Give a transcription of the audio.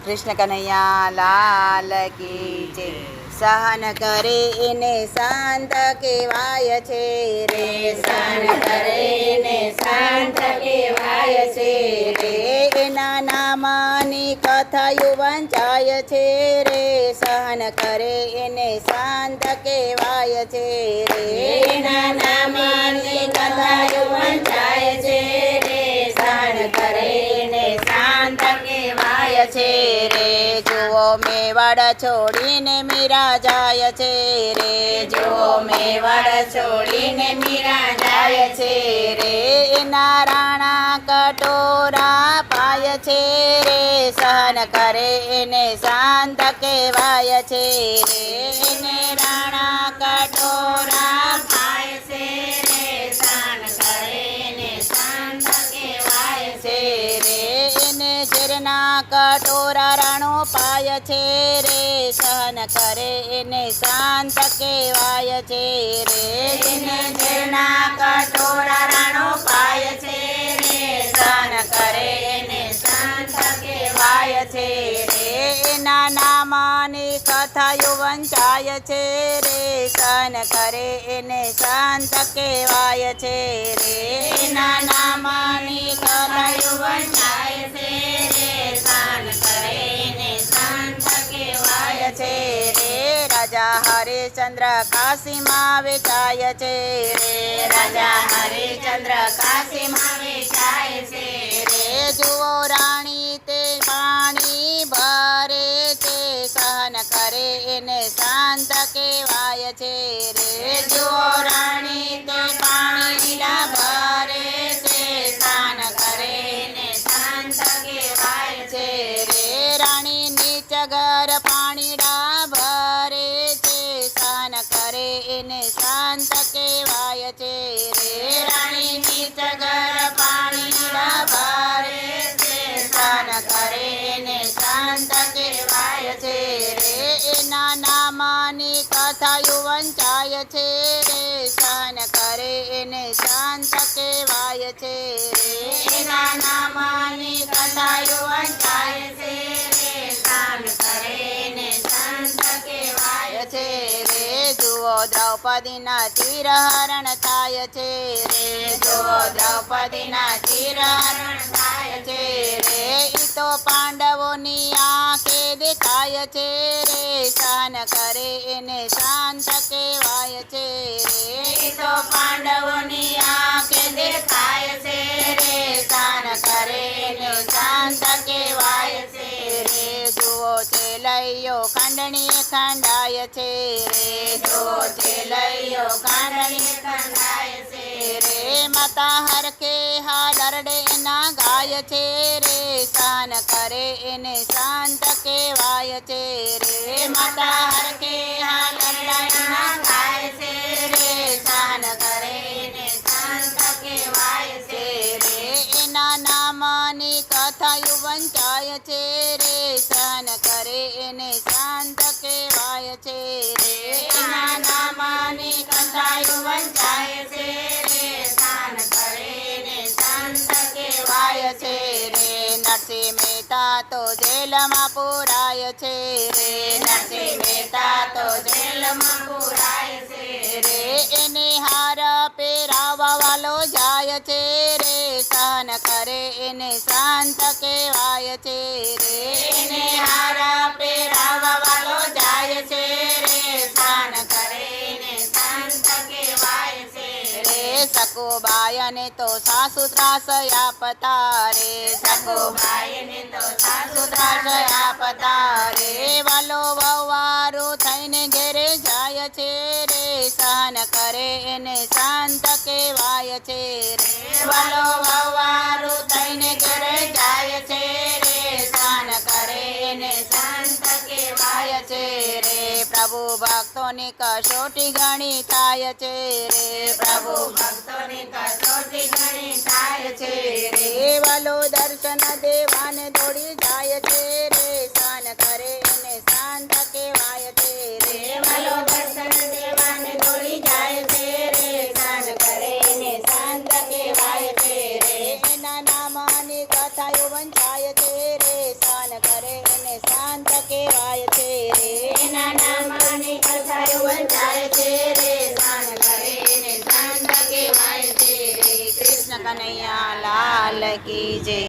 કૃષ્ણ કનૈયા લાલ કી જય. સહન કરે એને શાંત કહેવાય છે રે, સહન કરે એને શાંત કહેવાય છે રે. એના નામની કથાયું વંચાય છે રે, સહન કરે એને શાંત કહેવાય છે રે. એના નામની કથાઓ વંચાય છે રે, સહન કરે એને શાંત કહેવાય છે રે. જુઓ મેવાડ છોડીને મીરા જાય છે રે, જો મેવાડ છોડીને મીરા જાય છે રે. એના રાણા કટોરા પાય છે રે, સહન કરે એને શાંત કહેવાય છે રે. એને રાણા કટોરા પાય છે રે, સહન કરે એને શાંત કહેવાય છે રે. એને ઝેરના કટોરા રાણો પાય છે રે, સહન કરે એને શાંત કહેવાય છે રે. એને ઝેરના કટોરા રાણો પાય છે રે, સહન કરે એને શાંત કહેવાય છે રે. એના નામની કથાયું વંચાય છે રે, સહન કરે એને શાંત કહેવાય છે રે. એના નામની કથાઓ વંચાય છે રે, સહન કરે એને શાંત કહેવાય છે રે. રાજા હરિશ્ચંદ્ર કાશીમાં વેચાય છે રે, રાજા હરિશ્ચંદ્ર કાશીમાં વેચાય છે રે. જુઓ રાણી તે પાણી ભરે છે, સહન કરે એને શાંત કહેવાય છે રે. જુઓ રાણી તે પાણીના ભરે છે, સ્નાન કરે એને શાંત કહેવાય છે રે. રાણી નીચ ઘર પાણીડા ભરે છે, સહન કરે એને શાંત કહેવાય છે રે. રાણી નીચ ઘર પાણીના ભરે છે, સ્નાન કરે એને શાંત કહેવાય છે રે. એના નામની કથાયું વંચાય છે રે, સહન કરે એને શાંત કહેવાય છે રે. એના નામની કથાઓ વંચાય છે રે, સ્નાન કરે એને શાંત કહેવાય છે રે. જુઓ દ્રૌપદીના તીરહરણ થાય છે રે, જુઓ દ્રૌપદીના તીરહરણ થાય છે રે. ઈ તો પાંડવોની આંખે દેખાય છે રે, સહન કરે એને શાંત કહેવાય છે રે. એ તો પાંડવોની આંખે દેખાય છે રે, સ્નાન કરે એને શાંત કહેવાય છે રે. જુઓ ચેલૈયો ખાંડણી ખંડાય છે રે, જો ચેલૈયો કાંડણી ખંડાય છે રે. માતા હરખે હાલરડે ના ગાય છે રે, સહન કરે એને શાંત કહેવાય છે રે. માતા હરખે હાલરડાના ગાય છે રે, સ્નાન કરે એને શાંત કહેવાય છે રે. એના નામની કથાયું વંચાય છે રે, સહન કરે એને શાંત કહેવાય છે રે. એના નામની કથાઓ વંચાય છે રે, સ્નાન કરે એને શાંત કહેવાય છે રે. નરસિંહ મહેતા તો જેલમાં પુરાય છે રે, નરસિંહ મહેતા તો જેલમાં પુરાય છે રે. એને હાર પહેરાવા વાલો જાય છે રે, સહન કરે એને શાંત કહેવાય છે રે. એને હારા પહેરાવા વાલો જાય છે રે, સ્નાન કરે એને શાંત કહેવાય છે રે. સકુબાયને તો સાસુ ત્રાસ આપતા રે, સખુબાઈને તો સાસુ ત્રાસ આપતા રે. વાલો વવારો થઈને ઘેરે જાય છે રે, સહન કરે એને શાંત કહેવાય છે રે. વાલો વવારું થઈને ઘરે જાય છે રે, સ્નાન કરે એને શાંત કહેવાય છે રે. પ્રભુ ભક્તોની કસોટી ઘણી થાય છે રે, પ્રભુ ભક્તોની કસોટી ઘણી થાય છે રે. વાલો દર્શન દેવાને દોડી જાય છે રે, સહન કરે એને શાંત કહેવાય છે રે. વાલો દર્શન દેવાને દોડી જાય છે રે, સ્નાન કરે એને શાંત કહેવાય છે રે. એના નામની કથાયું વંચાય છે રે, સહન કરે એને કહેવાય છે રે એના નામની કથાઓ વંચાય છે રે સહન કરે એને સંત કહેવાય છે રે કૃષ્ણ કનૈયા લાલ કી જય